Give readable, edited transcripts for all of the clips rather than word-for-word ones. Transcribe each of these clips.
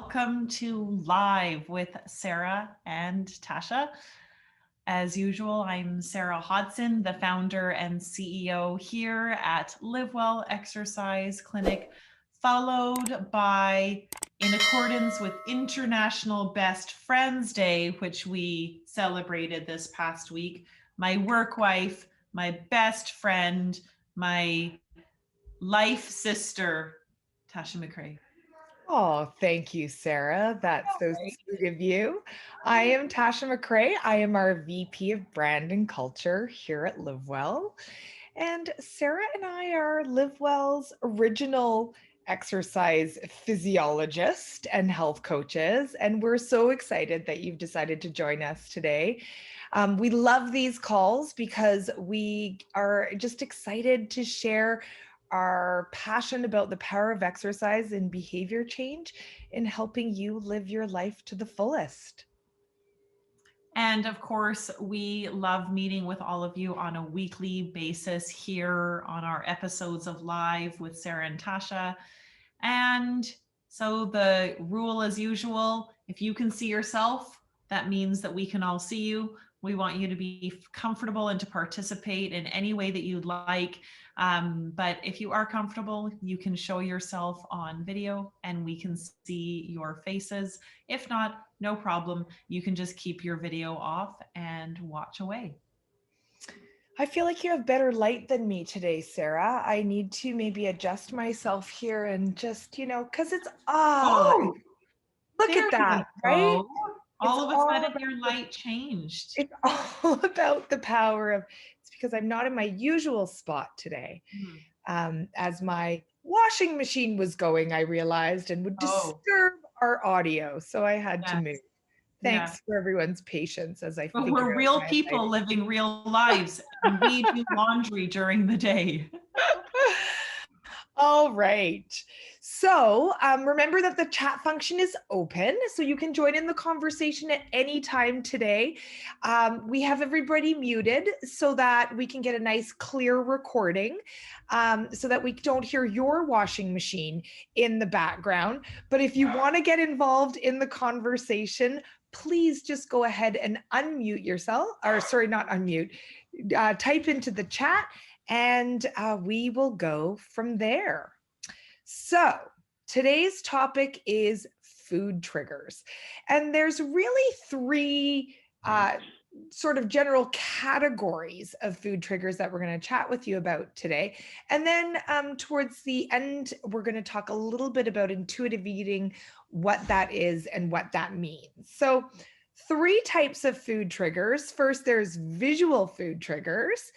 welcome to Live with Sara and Tasha. As usual, I'm Sarah Hodson, the founder and CEO here at Live Well Exercise Clinic, followed by, in accordance with International Best Friends Day, which we celebrated this past week, my work wife, my best friend, my life sister, Tasha McCrae. Oh, thank you, Sarah. That's so sweet of you. I am Tasha McCrae. I am our VP of Brand and Culture here at LiveWell. And Sarah and I are LiveWell's original exercise physiologist and health coaches. And we're so excited that you've decided to join us today. We love these calls because we are just excited to share our passion about the power of exercise and behavior change in helping you live your life to the fullest. And of course, we love meeting with all of you on a weekly basis here on our episodes of Live with Sara and Tasha. And so the rule as usual, if you can see yourself, that means that we can all see you. We want you to be comfortable and to participate in any way that you'd like. But if you are comfortable, you can show yourself on video and we can see your faces. If not, no problem. You can just keep your video off and watch away. I feel like you have better light than me today, Sarah. I need to maybe adjust myself here and just, because Oh, look there at that, you right? go. It's All of a all sudden, about your light changed. it's all about the power of it's because I'm not in my usual spot today. Hmm. As my washing machine was going, I realized and would Oh, disturb our audio. So I had to move. yes. Yeah. Thanks for everyone's patience as I But figure we're out real my people lighting. living real lives, and we do laundry during the day. All right. So remember that the chat function is open, so you can join in the conversation at any time today. We have everybody muted so that we can get a nice clear recording, so that we don't hear your washing machine in the background. But if you want to get involved in the conversation, please just go ahead and unmute yourself, or sorry, not unmute, type into the chat and we will go from there. So, today's topic is food triggers. And there's really three sort of general categories of food triggers that we're going to chat with you about today. And then towards the end, we're going to talk a little bit about intuitive eating, what that is, and what that means. So, three types of food triggers. First, there's visual food triggers.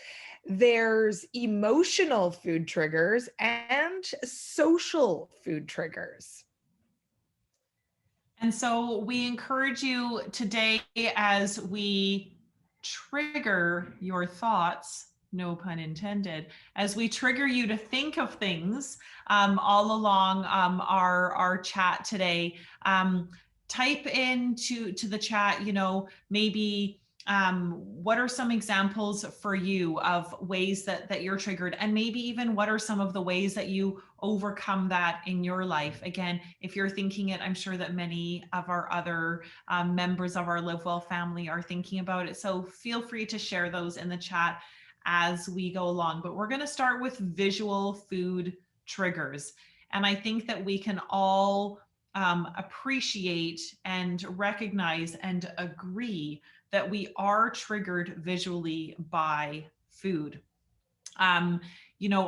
There's emotional food triggers and social food triggers. And so we encourage you today as we trigger your thoughts, no pun intended, as we trigger you to think of things all along our chat today. Type into the chat, maybe what are some examples for you of ways that you're triggered, and maybe even what are some of the ways that you overcome that in your life. Again, if you're thinking it, I'm sure that many of our other members of our Live Well family are thinking about it. So feel free to share those in the chat as we go along. But we're going to start with visual food triggers. And I think that we can all appreciate and recognize and agree that we are triggered visually by food. Um,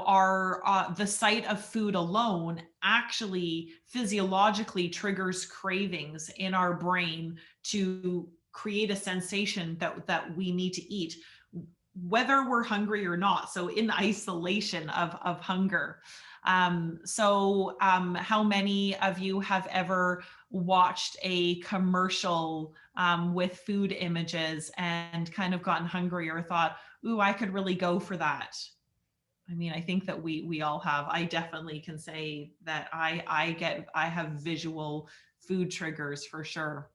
our the sight of food alone actually physiologically triggers cravings in our brain to create a sensation that we need to eat, whether we're hungry or not. So in isolation of hunger. How many of you have ever watched a commercial with food images and kind of gotten hungry or thought, ooh, I could really go for that? I mean, I think that we all have. I definitely can say that I have visual food triggers for sure.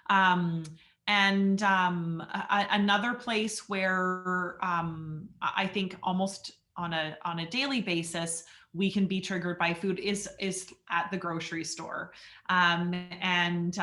Um, another place where I think almost on a daily basis we can be triggered by food is at the grocery store. And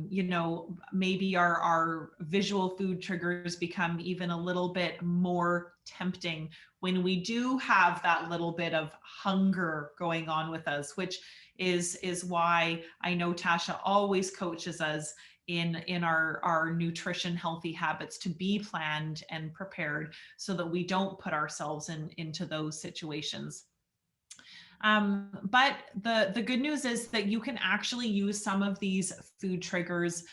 you know, maybe our visual food triggers become even a little bit more tempting when we do have that little bit of hunger going on with us, which is why I know Tasha always coaches us in our nutrition healthy habits to be planned and prepared so that we don't put ourselves into those situations. But the good news is that you can actually use some of these food triggers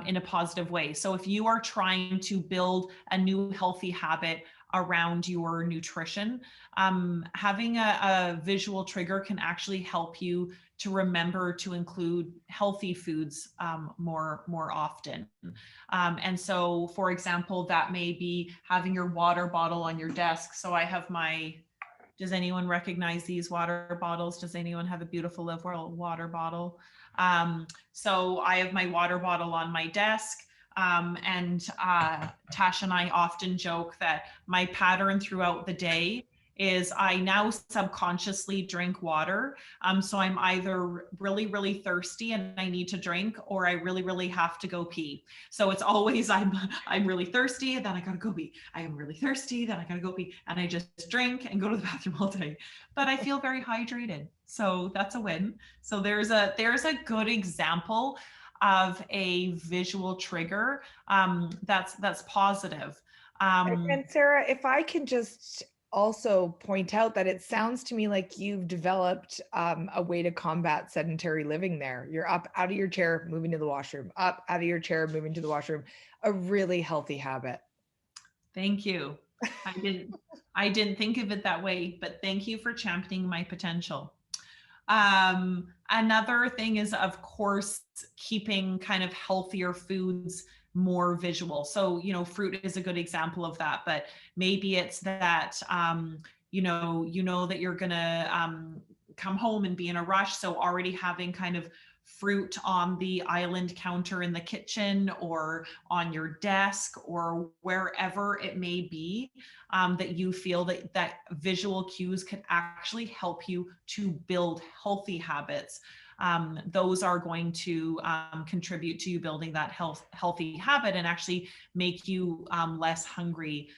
in a positive way. So if you are trying to build a new healthy habit around your nutrition, having a visual trigger can actually help you to remember to include healthy foods more often. And so, for example, that may be having your water bottle on your desk. So I have my, does anyone recognize these water bottles? Does anyone have a beautiful Live Well water bottle? So I have my water bottle on my desk. And Tash and I often joke that my pattern throughout the day is I now subconsciously drink water. So I'm either really thirsty and I need to drink, or I really have to go pee. So it's always I'm really thirsty and then I gotta go pee. I am really thirsty, then I gotta go pee, and I just drink and go to the bathroom all day. But I feel very hydrated, so that's a win. So there's a good example of a visual trigger that's positive. And Sarah, if I can just also point out that it sounds to me like you've developed a way to combat sedentary living there. You're up out of your chair, moving to the washroom, up out of your chair, moving to the washroom, a really healthy habit. Thank you. I didn't think of it that way, but thank you for championing my potential. Another thing is, of course, keeping kind of healthier foods more visual. So, you know, fruit is a good example of that, but maybe it's that, you know that you're gonna come home and be in a rush. So already having kind of fruit on the island counter in the kitchen or on your desk or wherever it may be, that you feel that visual cues can actually help you to build healthy habits. Those are going to contribute to you building that healthy habit and actually make you less hungry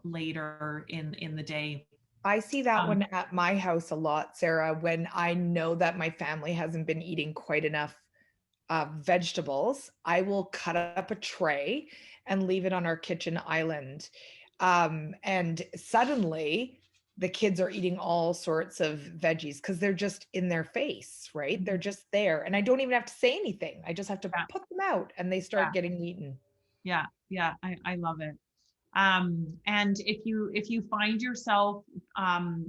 later in the day. I see that one at my house a lot, Sarah, when I know that my family hasn't been eating quite enough vegetables. I will cut up a tray and leave it on our kitchen island. And suddenly the kids are eating all sorts of veggies because they're just in their face, right? They're just there. And I don't even have to say anything. I just have to Yeah, put them out and they start yeah, getting eaten. yeah. I love it. And if you find yourself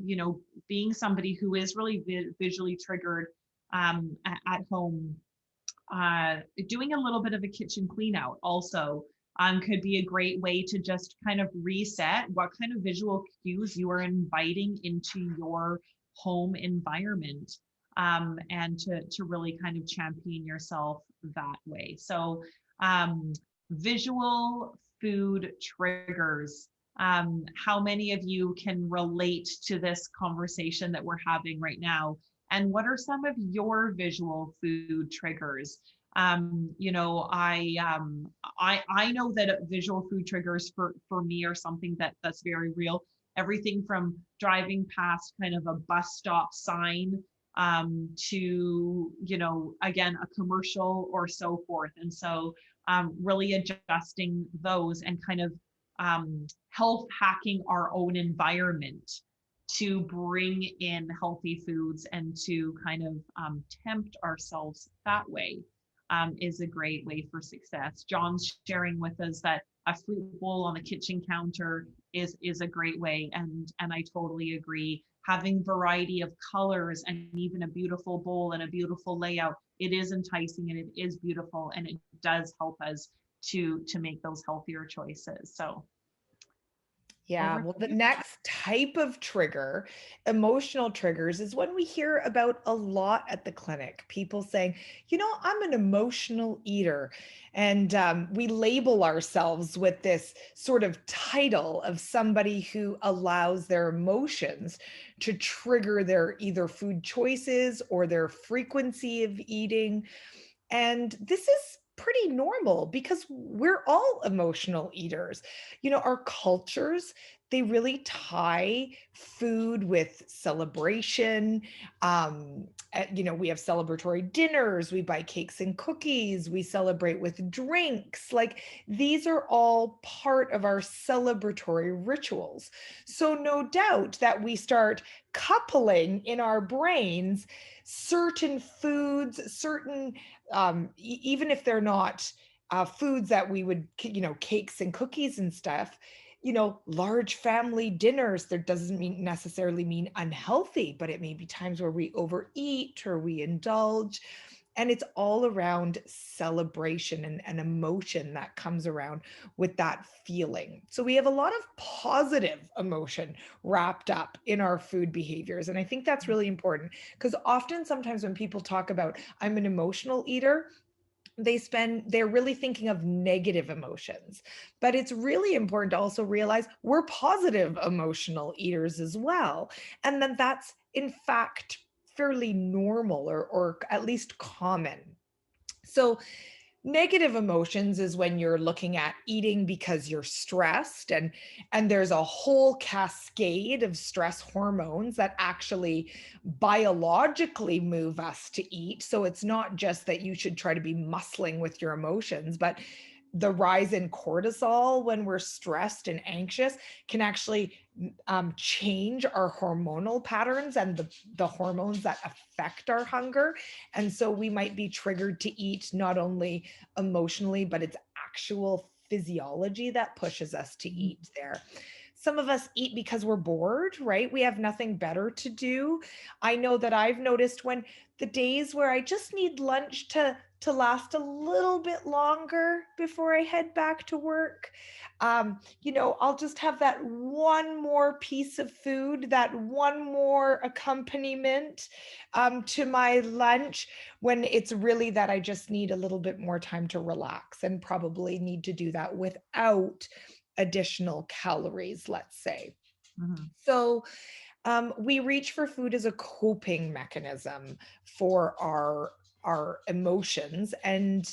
you know, being somebody who is really visually triggered at home, doing a little bit of a kitchen clean out also could be a great way to just kind of reset what kind of visual cues you are inviting into your home environment, and to really kind of champion yourself that way. So visual food triggers. How many of you can relate to this conversation that we're having right now? And what are some of your visual food triggers? You know, I know that visual food triggers for me are something that's very real. Everything from driving past kind of a bus stop sign to, you know, again, a commercial or so forth. And so really adjusting those and kind of health hacking our own environment to bring in healthy foods and to kind of tempt ourselves that way is a great way for success. John's sharing with us that a fruit bowl on the kitchen counter is a great way, and I totally agree. Having variety of colors and even a beautiful bowl and a beautiful layout, it is enticing and it is beautiful, and it does help us to make those healthier choices. So Yeah, Over well, to the you, Tasha. next type of trigger, emotional triggers, is when we hear about a lot at the clinic. People saying, I'm an emotional eater. And we label ourselves with this sort of title of somebody who allows their emotions to trigger their either food choices or their frequency of eating. And this is pretty normal because we're all emotional eaters. Our cultures, they really tie food with celebration. We have celebratory dinners, we buy cakes and cookies, we celebrate with drinks. Like these are all part of our celebratory rituals. So, no doubt that we start coupling in our brains certain foods, certain even if they're not foods that we would, cakes and cookies and stuff, large family dinners, there doesn't mean necessarily mean unhealthy, but it may be times where we overeat or we indulge. And it's all around celebration and emotion that comes around with that feeling. So we have a lot of positive emotion wrapped up in our food behaviors. And I think that's really important because often, sometimes when people talk about, I'm an emotional eater, they're really thinking of negative emotions. But it's really important to also realize we're positive emotional eaters as well. And then that's in fact fairly normal, or at least common. So negative emotions is when you're looking at eating because you're stressed, and there's a whole cascade of stress hormones that actually biologically move us to eat. So it's not just that you should try to be muscling with your emotions, but the rise in cortisol when we're stressed and anxious can actually change our hormonal patterns and the hormones that affect our hunger. And so we might be triggered to eat not only emotionally, but it's actual physiology that pushes us to eat there. Some of us eat because we're bored, right? We have nothing better to do. I know that I've noticed when the days where I just need lunch to last a little bit longer before I head back to work. I'll just have that one more piece of food, that one more accompaniment to my lunch, when it's really that I just need a little bit more time to relax and probably need to do that without additional calories, let's say. Mhm. So we reach for food as a coping mechanism for our emotions, and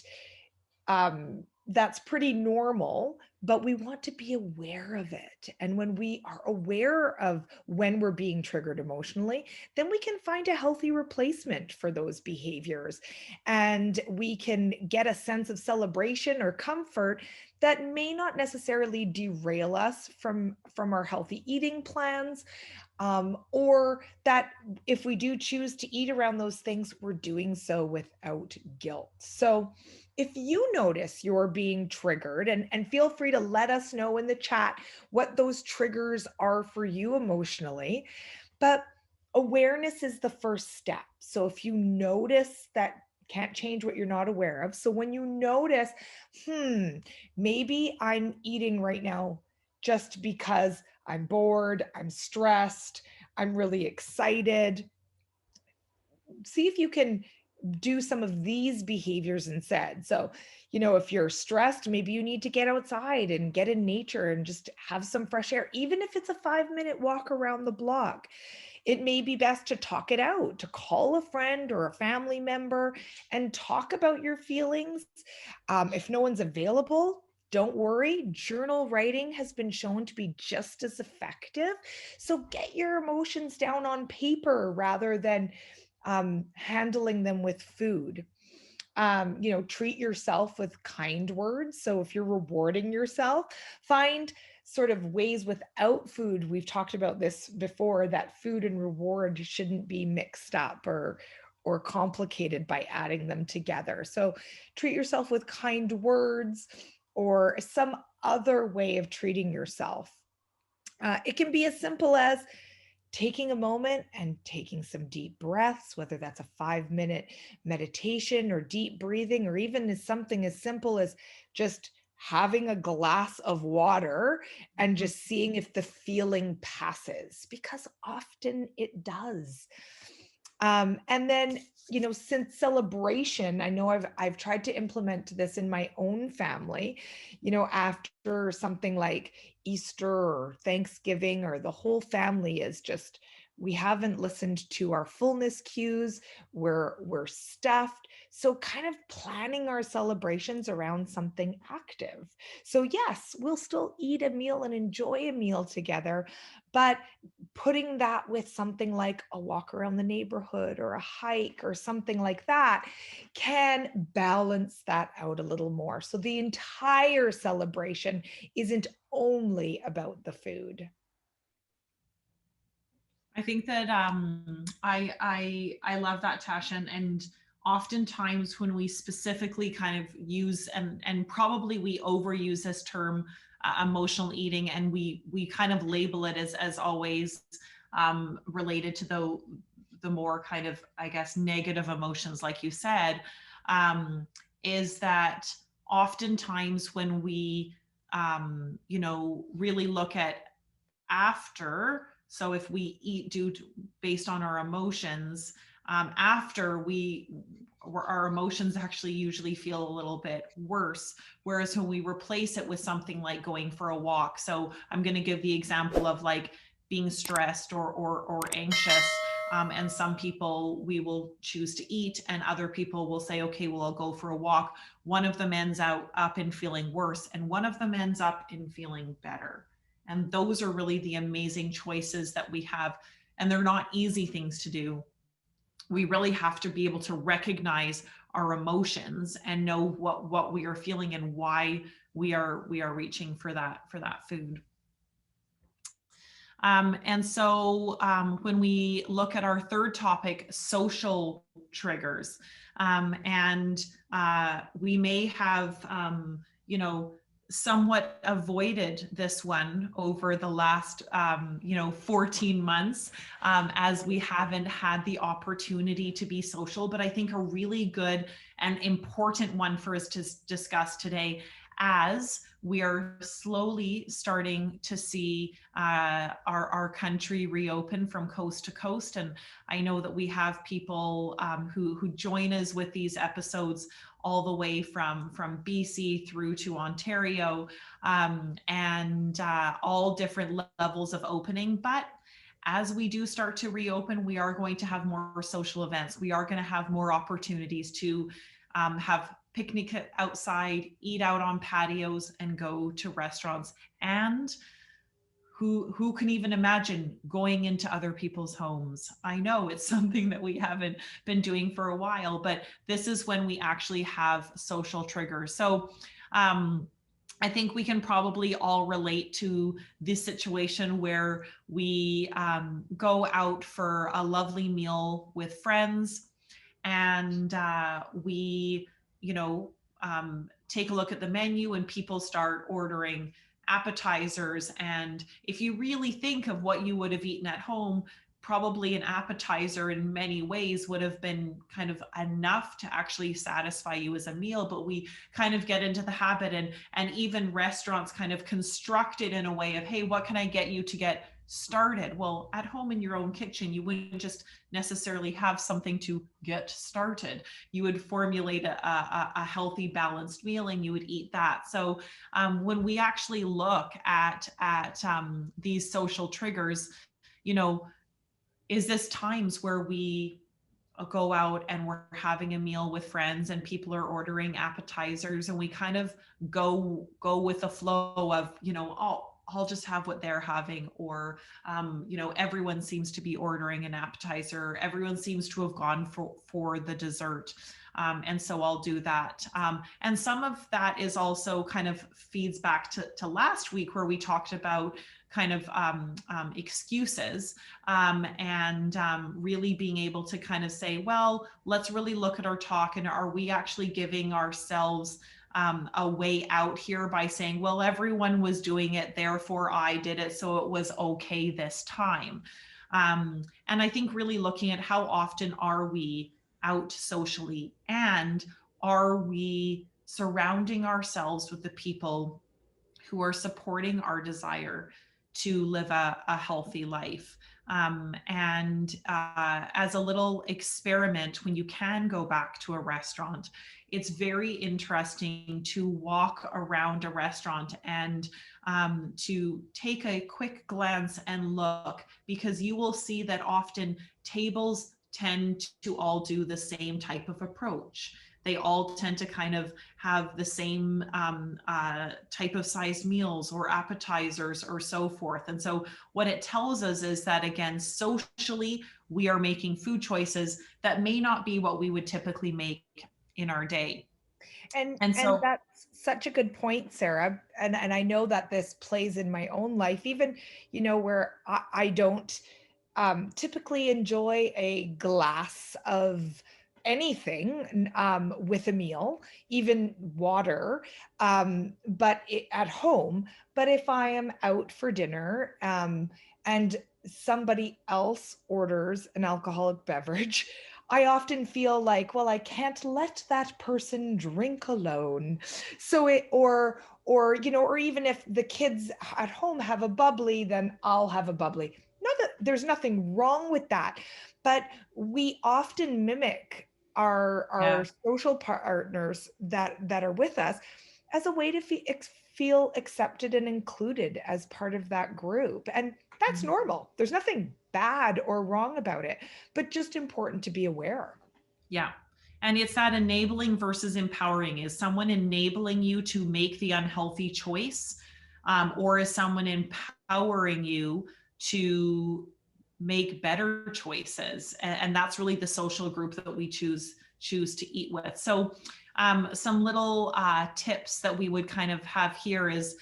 that's pretty normal, but we want to be aware of it. And when we are aware of when we're being triggered emotionally, then we can find a healthy replacement for those behaviors. And we can get a sense of celebration or comfort that may not necessarily derail us from our healthy eating plans, or that if we do choose to eat around those things, we're doing so without guilt. So if you notice you're being triggered, and feel free to let us know in the chat what those triggers are for you emotionally. But awareness is the first step. So if you notice that, can't change what you're not aware of. So when you notice, maybe I'm eating right now just because I'm bored, I'm stressed, I'm really excited. See if you can do some of these behaviors instead. So, if you're stressed, maybe you need to get outside and get in nature and just have some fresh air, even if it's a 5-minute walk around the block. It may be best to talk it out, to call a friend or a family member and talk about your feelings. If no one's available, don't worry. Journal writing has been shown to be just as effective. So get your emotions down on paper rather than handling them with food. Treat yourself with kind words. So if you're rewarding yourself, find sort of ways without food. We've talked about this before, that food and reward shouldn't be mixed up or complicated by adding them together. So treat yourself with kind words or some other way of treating yourself. It can be as simple as taking a moment and taking some deep breaths, whether that's a 5-minute meditation or deep breathing, or even as something as simple as just having a glass of water and Mhm. just seeing if the feeling passes, because often it does. And then, since celebration, I know I've tried to implement this in my own family, after something like Easter or Thanksgiving, or the whole family is just, we haven't listened to our fullness cues, we're stuffed. So kind of planning our celebrations around something active. So yes, we'll still eat a meal and enjoy a meal together, but putting that with something like a walk around the neighborhood or a hike or something like that can balance that out a little more. So the entire celebration isn't only about the food. I think that I love that, Tasha, and oftentimes when we specifically kind of use and probably we overuse this term emotional eating, and we kind of label it as always related to the more kind of, I guess, negative emotions, like you said, is that oftentimes when we really look at after, so if we eat based on our emotions, after our emotions actually usually feel a little bit worse, whereas when we replace it with something like going for a walk. So I'm going to give the example of like being stressed or anxious, and some people, we will choose to eat, and other people will say, okay, well, I'll go for a walk. One of them ends up in feeling worse, and one of them ends up in feeling better. And those are really the amazing choices that we have. And they're not easy things to do. We really have to be able to recognize our emotions and know what we are feeling and why we are reaching for that food. When we look at our third topic, social triggers, and we may have, somewhat avoided this one over the last, 14 months, as we haven't had the opportunity to be social. But I think a really good and important one for us to discuss today, as we are slowly starting to see our country reopen from coast to coast. And I know that we have people who join us with these episodes all the way from BC through to Ontario, and all different levels of opening. But as we do start to reopen, we are going to have more social events. We are going to have more opportunities to have picnic outside, eat out on patios, and go to restaurants. And who can even imagine going into other people's homes? I know it's something that we haven't been doing for a while, but this is when we actually have social triggers. So I think we can probably all relate to this situation where we go out for a lovely meal with friends, and we, take a look at the menu, and people start ordering appetizers. And if you really think of what you would have eaten at home, probably an appetizer in many ways would have been kind of enough to actually satisfy you as a meal. But we kind of get into the habit, and even restaurants kind of construct it in a way of, hey, what can I get you to get started? Well, at home in your own kitchen, you wouldn't just necessarily have something to get started. You would formulate a healthy, balanced meal, and you would eat that. So when we actually look at these social triggers, you know, is this times where we go out and we're having a meal with friends and people are ordering appetizers, and we kind of go with the flow of, I'll just have what they're having, or everyone seems to be ordering an appetizer, everyone seems to have gone for the dessert, and so I'll do that. And some of that is also kind of feeds back to last week, where we talked about kind of excuses, and really being able to kind of say, well, let's really look at our talk, and are we actually giving ourselves a way out here by saying, well, everyone was doing it, therefore I did it, so it was okay this time. And I think really looking at how often are we out socially, and are we surrounding ourselves with the people who are supporting our desire to live a healthy life. And as a little experiment, when you can go back to a restaurant, it's very interesting to walk around a restaurant and to take a quick glance and look, because you will see that often tables tend to all do the same type of approach. They all tend to kind of have the same type of sized meals or appetizers or so forth. And so what it tells us is that, again, socially, we are making food choices that may not be what we would typically make in our day. And And so, that's such a good point, Sarah. And I know that this plays in my own life, even, where I don't typically enjoy a glass of anything with a meal, even water, at home. But if I am out for dinner and somebody else orders an alcoholic beverage, I often feel like, well, I can't let that person drink alone. So or even if the kids at home have a bubbly, then I'll have a bubbly. Not that there's nothing wrong with that, but we often mimic our yeah, social partners that are with us as a way to feel accepted and included as part of that group. And that's normal. There's nothing bad or wrong about it, but just important to be aware. yeah. And it's that enabling versus empowering. Is someone enabling you to make the unhealthy choice? Or is someone empowering you to make better choices? And that's really the social group that we choose to eat with. So some little tips that we would kind of have here is,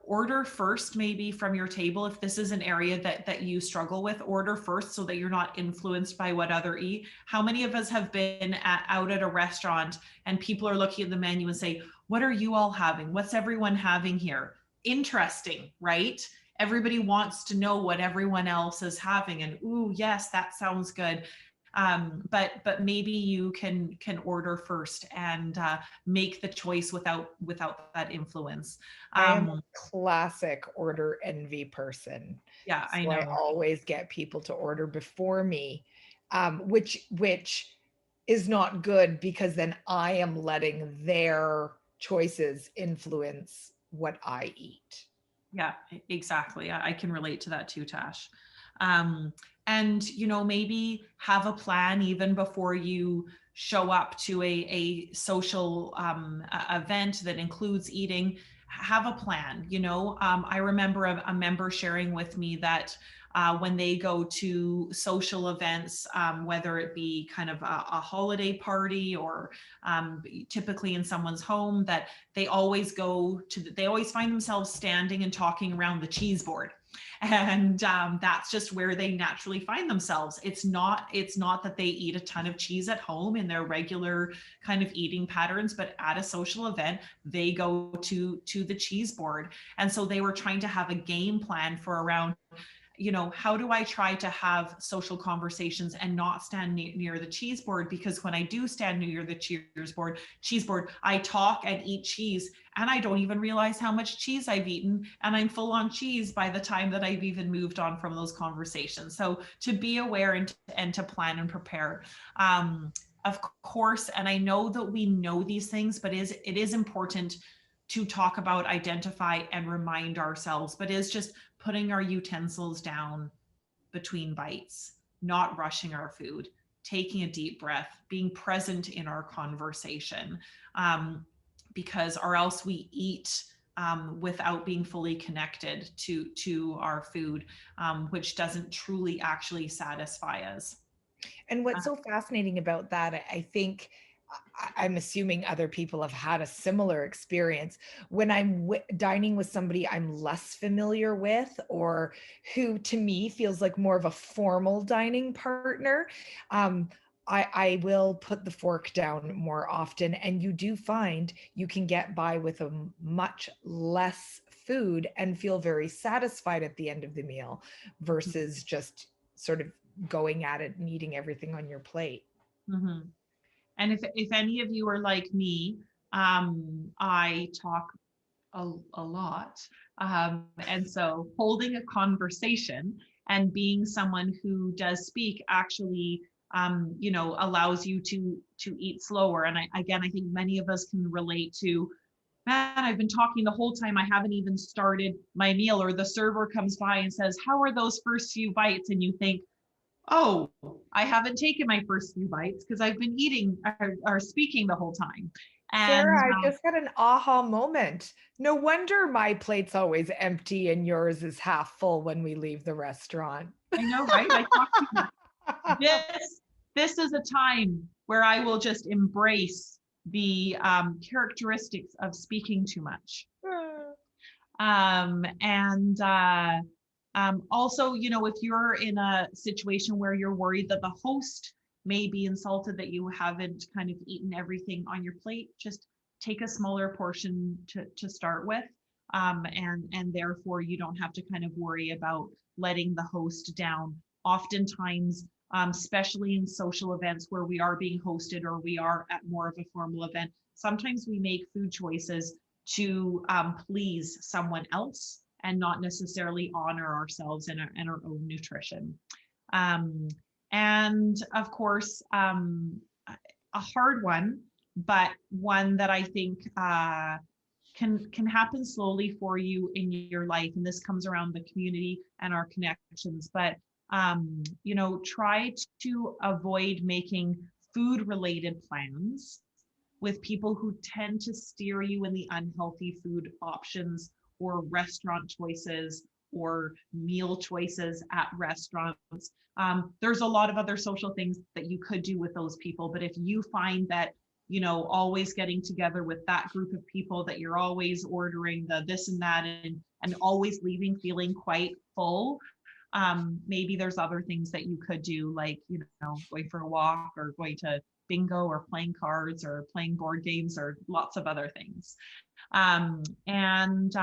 order first, maybe from your table. If this is an area that you struggle with, order first so that you're not influenced by what other eat. How many of us have been out at a restaurant and people are looking at the menu and say, what are you all having? What's everyone having here? Interesting, right? Everybody wants to know what everyone else is having, and ooh, yes, that sounds good. But maybe you can order first and make the choice without that influence. I am a um classic order envy person. yeah, I So I know. always get people to order before me, which is not good because then I am letting their choices influence what I eat. Yeah, exactly. I can relate to that too, Tash. Um, and maybe have a plan even before you show up to a social event that includes eating. Have a plan. I remember a member sharing with me that when they go to social events, whether it be kind of a holiday party or typically in someone's home, that they always find themselves standing and talking around the cheese board. And that's just where they naturally find themselves. It's not that they eat a ton of cheese at home in their regular kind of eating patterns, but at a social event they go to the cheese board. And so they were trying to have a game plan for around, how do I try to have social conversations and not stand near the cheese board? Because when I do stand near the cheese board, I talk and eat cheese, and I don't even realize how much cheese I've eaten, and I'm full on cheese by the time that I've even moved on from those conversations. So to be aware and to plan and prepare. Of course, and I know that we know these things, but it is important to talk about, identify, and remind ourselves, but is just putting our utensils down between bites, not rushing our food, taking a deep breath, being present in our conversation, because or else we eat without being fully connected to our food, which doesn't truly actually satisfy us. And what's so fascinating about that, I think, I'm assuming other people have had a similar experience. When I'm dining with somebody I'm less familiar with, or who to me feels like more of a formal dining partner, um, I will put the fork down more often. And you do find you can get by with a much less food and feel very satisfied at the end of the meal versus just sort of going at it and eating everything on your plate. Mm-hmm. And if any of you are like me, I talk a lot. And so holding a conversation and being someone who does speak actually, allows you to eat slower. And again, I think many of us can relate to, man, I've been talking the whole time. I haven't even started my meal, or the server comes by and says, how are those first few bites? And you think, oh, I haven't taken my first few bites because I've been eating or speaking the whole time. And Sarah, I just had an aha moment. No wonder my plate's always empty and yours is half full when we leave the restaurant. I know, right? I talk too much. This is a time where I will just embrace the characteristics of speaking too much. And Also, if you're in a situation where you're worried that the host may be insulted that you haven't kind of eaten everything on your plate, just take a smaller portion to start with. And therefore you don't have to kind of worry about letting the host down. Oftentimes, especially in social events where we are being hosted or we are at more of a formal event, sometimes we make food choices to please someone else and not necessarily honor ourselves and our own nutrition. Um, and of course, a hard one, but one that I think can happen slowly for you in your life. And this comes around the community and our connections. But try to avoid making food related plans with people who tend to steer you in the unhealthy food options or restaurant choices or meal choices at restaurants. There's a lot of other social things that you could do with those people, but if you find that always getting together with that group of people, that you're always ordering the this and that, and always leaving feeling quite full, maybe there's other things that you could do, like going for a walk or going to bingo or playing cards or playing board games or lots of other things. And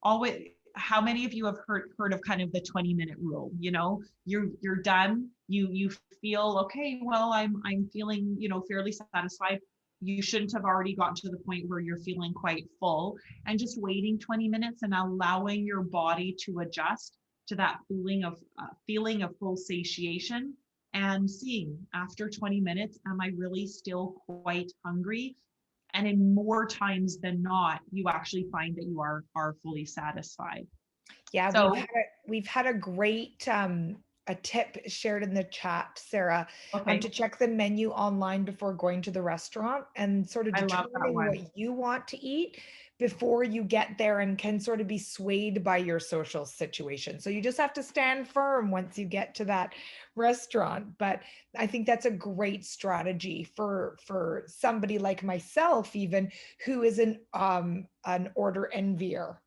always, how many of you have heard of kind of the 20-minute rule? You're done, you feel okay, well, I'm feeling fairly satisfied. You shouldn't have already gotten to the point where you're feeling quite full, and just waiting 20 minutes and allowing your body to adjust to that feeling of full satiation, and seeing after 20 minutes, am I really still quite hungry? And in more times than not, you actually find that you are fully satisfied. Yeah, So, we've had a great a tip shared in the chat, Sarah, okay, to check the menu online before going to the restaurant and sort of I love that determining one. what you want to eat before you get there, and can sort of be swayed by your social situation. So you just have to stand firm once you get to that restaurant. But I think that's a great strategy for somebody like myself, even, who is an order envier.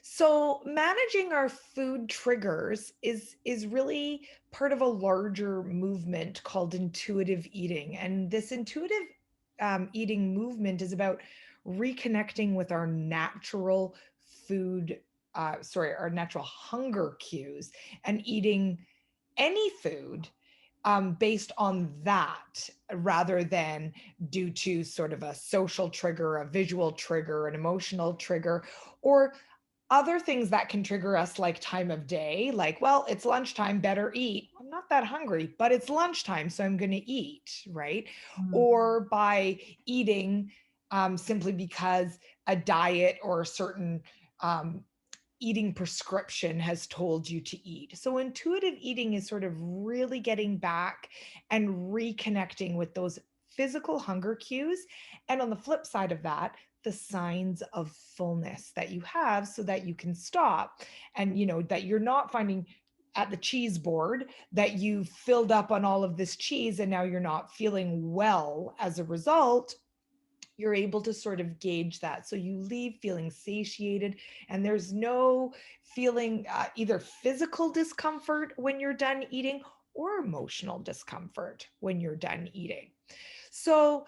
So managing our food triggers is really part of a larger movement called intuitive eating. And this intuitive eating movement is about reconnecting with our natural food, our natural hunger cues, and eating any food based on that, rather than due to sort of a social trigger, a visual trigger, an emotional trigger, or other things that can trigger us, like time of day, like, well, it's lunchtime, better eat. I'm not that hungry, but it's lunchtime, so I'm going to eat, right? Mm. Or by eating simply because a diet or a certain um, eating prescription has told you to eat. So intuitive eating is sort of really getting back and reconnecting with those physical hunger cues. And on the flip side of that, the signs of fullness that you have, so that you can stop, and that you're not finding at the cheese board that you filled up on all of this cheese and now you're not feeling well as a result. You're able to sort of gauge that. So you leave feeling satiated, and there's no feeling either physical discomfort when you're done eating, or emotional discomfort when you're done eating. So,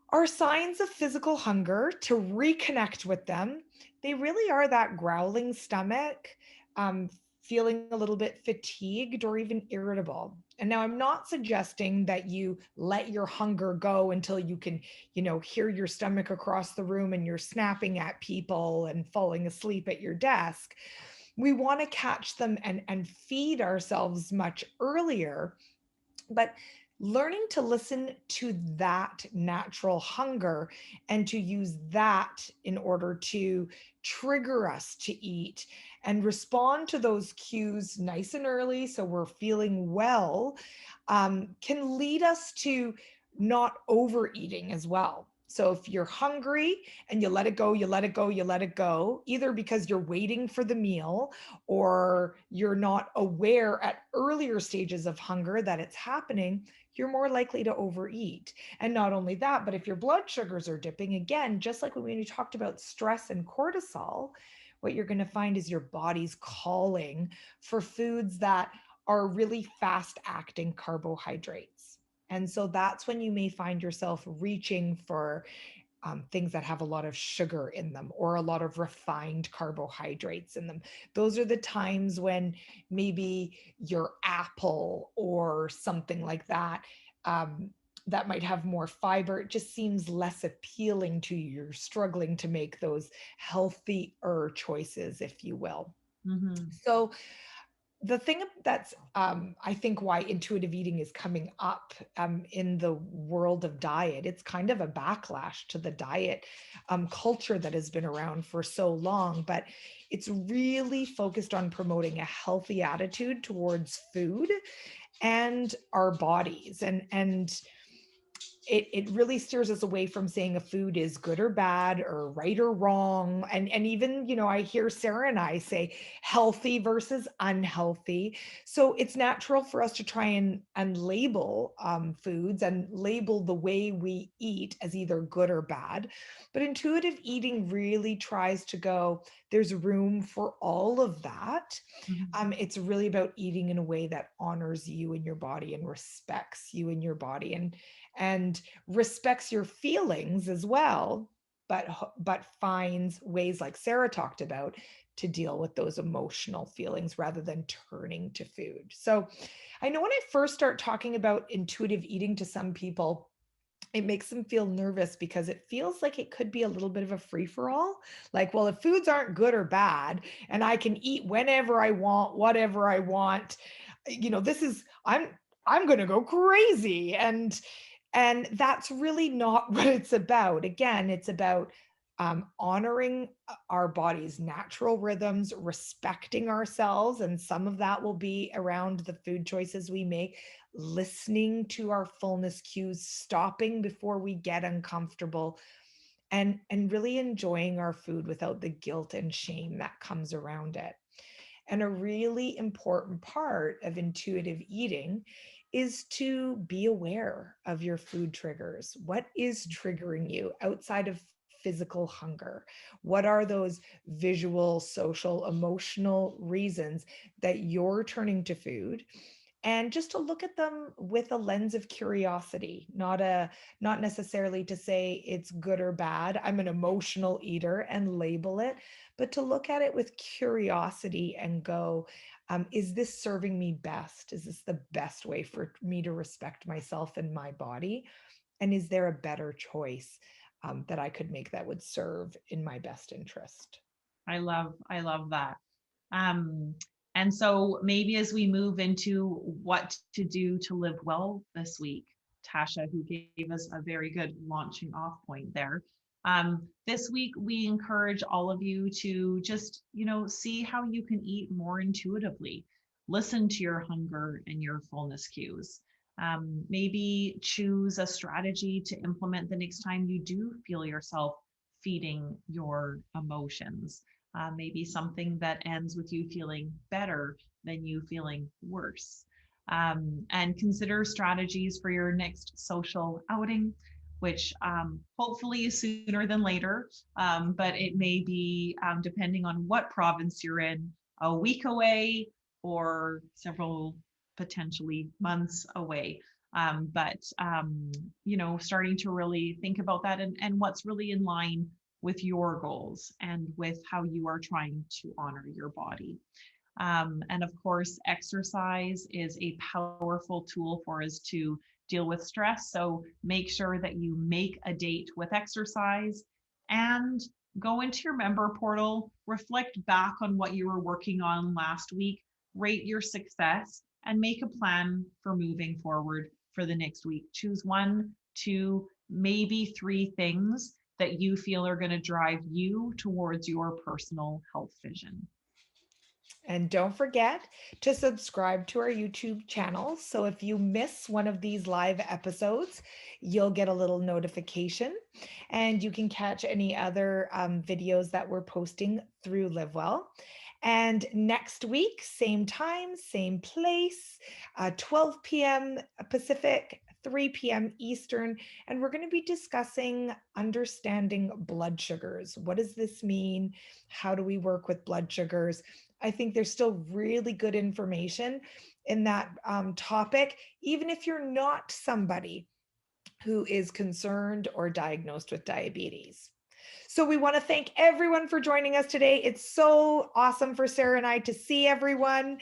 our signs of physical hunger, to reconnect with them, they really are that growling stomach, um, feeling a little bit fatigued or even irritable. And now I'm not suggesting that you let your hunger go until you can, hear your stomach across the room and you're snapping at people and falling asleep at your desk. We want to catch them and feed ourselves much earlier, but learning to listen to that natural hunger and to use that in order to trigger us to eat and respond to those cues nice and early so we're feeling well, can lead us to not overeating as well. So if you're hungry and you let it go, you let it go, you let it go, either because you're waiting for the meal or you're not aware at earlier stages of hunger that it's happening, you're more likely to overeat. And not only that, but if your blood sugars are dipping, again, just like when we talked about stress and cortisol, what you're going to find is your body's calling for foods that are really fast acting carbohydrates. And so that's when you may find yourself reaching for things that have a lot of sugar in them or a lot of refined carbohydrates in them. Those are the times when maybe your apple or something like that. That might have more fiber, it just seems less appealing to you. You're struggling to make those healthier choices, if you will. Mm-hmm. So, the thing that's I think why intuitive eating is coming up in the world of diet, it's kind of a backlash to the diet culture that has been around for so long, but it's really focused on promoting a healthy attitude towards food and our bodies, and it really steers us away from saying a food is good or bad or right or wrong. And even, I hear Sarah and I say healthy versus unhealthy. So it's natural for us to try and label foods and label the way we eat as either good or bad. But intuitive eating really tries to go, there's room for all of that. Mm-hmm. It's really about eating in a way that honors you and your body and respects you and your body, and respects your feelings as well, but finds ways, like Sarah talked about, to deal with those emotional feelings rather than turning to food. So I know when I first start talking about intuitive eating to some people, it makes them feel nervous because it feels like it could be a little bit of a free for all. Like, well, if foods aren't good or bad and I can eat whenever I want, whatever I want, this is, I'm going to go crazy. And that's really not what it's about. Again, it's about honoring our body's natural rhythms, respecting ourselves. And some of that will be around the food choices we make, listening to our fullness cues, stopping before we get uncomfortable, and really enjoying our food without the guilt and shame that comes around it. And a really important part of intuitive eating is to be aware of your food triggers. What is triggering you outside of physical hunger? What are those visual, social, emotional reasons that you're turning to food? And just to look at them with a lens of curiosity, not necessarily to say it's good or bad. I'm an emotional eater and label it, but to look at it with curiosity and go, is this serving me best? Is this the best way for me to respect myself and my body? And is there a better choice that I could make that would serve in my best interest? I love that. Um, and so maybe as we move into what to do to live well this week, Tasha, who gave us a very good launching off point there. This week, we encourage all of you to just, see how you can eat more intuitively. Listen to your hunger and your fullness cues. Maybe choose a strategy to implement the next time you do feel yourself feeding your emotions. Maybe something that ends with you feeling better than you feeling worse. And consider strategies for your next social outing, which hopefully is sooner than later, but it may be, depending on what province you're in, a week away or several potentially months away. But starting to really think about that and what's really in line with your goals and with how you are trying to honor your body. And of course, exercise is a powerful tool for us to deal with stress. So make sure that you make a date with exercise and go into your member portal, reflect back on what you were working on last week, rate your success, and make a plan for moving forward for the next week. Choose one, two, maybe three things that you feel are going to drive you towards your personal health vision. And don't forget to subscribe to our YouTube channel. So if you miss one of these live episodes, you'll get a little notification and you can catch any other videos that we're posting through LiveWell. And next week, same time, same place, 12 p.m. Pacific, 3 p.m. Eastern, and we're going to be discussing understanding blood sugars. What does this mean? How do we work with blood sugars? I think there's still really good information in that topic, even if you're not somebody who is concerned or diagnosed with diabetes. So we want to thank everyone for joining us today. It's so awesome for Sara and I to see everyone.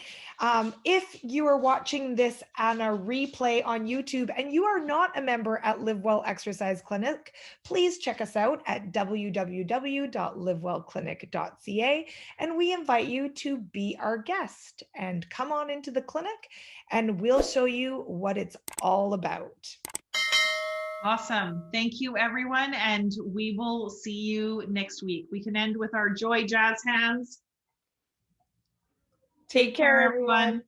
If you are watching this on a replay on YouTube and you are not a member at LiveWell Exercise Clinic, please check us out at www.livewellclinic.ca, and we invite you to be our guest and come on into the clinic and we'll show you what it's all about. Awesome. Thank you, everyone. And we will see you next week. We can end with our joy jazz hands. Take care, everyone.